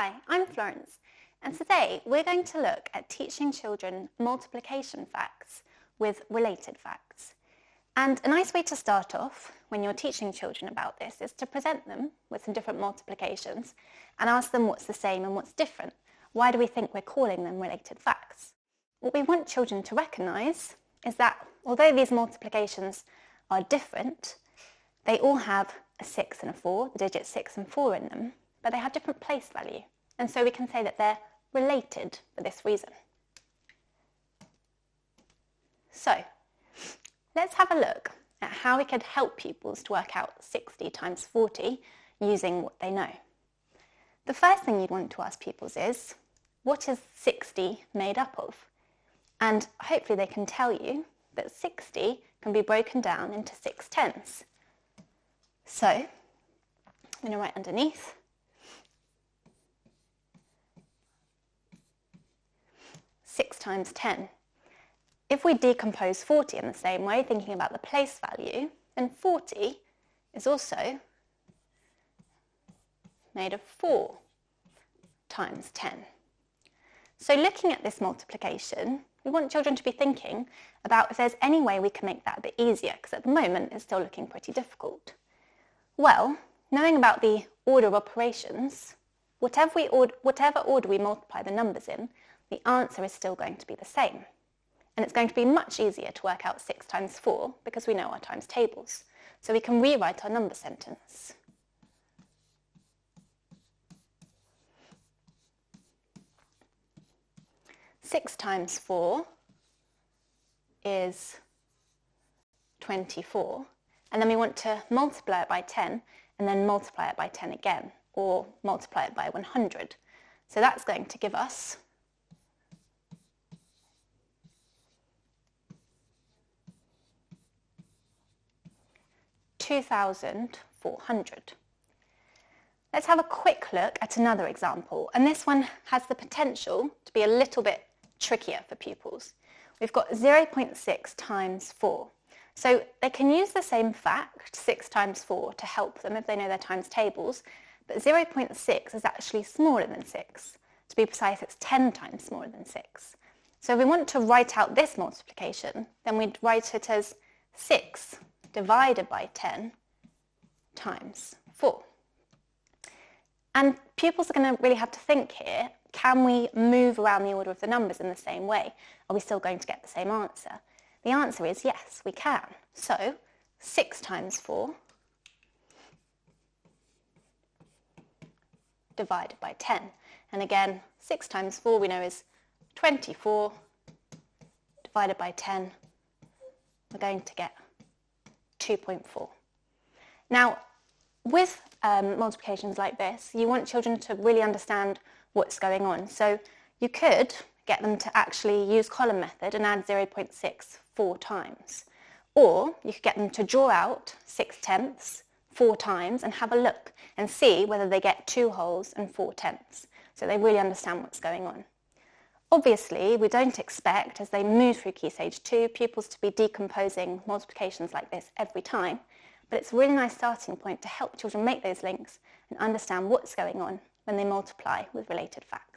Hi, I'm Florence, and today we're going to look at teaching children multiplication facts with related facts. And a nice way to start off when you're teaching children about this is to present them with some different multiplications and ask them what's the same and what's different. Why do we think we're calling them related facts? What we want children to recognise is that although these multiplications are different, they all have a 6 and a 4, the digits 6 and 4 in them, but they have different place value. And so we can say that they're related for this reason. So let's have a look at how we could help pupils to work out 60 times 40 using what they know. The first thing you'd want to ask pupils is, what is 60 made up of? And hopefully they can tell you that 60 can be broken down into 6 tenths. So I'm going to write underneath 6 times 10. If we decompose 40 in the same way, thinking about the place value, then 40 is also made of 4 times 10. So looking at this multiplication, we want children to be thinking about if there's any way we can make that a bit easier, because at the moment it's still looking pretty difficult. Well, knowing about the order of operations, whatever order we multiply the numbers in, the answer is still going to be the same. And it's going to be much easier to work out 6 times 4 because we know our times tables. So we can rewrite our number sentence. Six times 4 is 24. And then we want to multiply it by 10 and then multiply it by 10 again, or multiply it by 100. So that's going to give us 2,400. Let's have a quick look at another example, and this one has the potential to be a little bit trickier for pupils. We've got 0.6 times 4. So they can use the same fact, 6 times 4, to help them if they know their times tables, but 0.6 is actually smaller than 6. To be precise, it's 10 times smaller than 6. So if we want to write out this multiplication, then we'd write it as 6 divided by 10 times 4. And pupils are going to really have to think here, can we move around the order of the numbers in the same way? Are we still going to get the same answer? The answer is yes, we can. So 6 times 4 divided by 10. And again, 6 times 4 we know is 24 divided by 10. We're going to get 2.4. Now, with multiplications like this, you want children to really understand what's going on. So you could get them to actually use column method and add 0.6 4 times. Or you could get them to draw out 6 tenths 4 times and have a look and see whether they get 2 wholes and 4 tenths. So they really understand what's going on. Obviously, we don't expect, as they move through Key Stage 2, pupils to be decomposing multiplications like this every time, but it's a really nice starting point to help children make those links and understand what's going on when they multiply with related facts.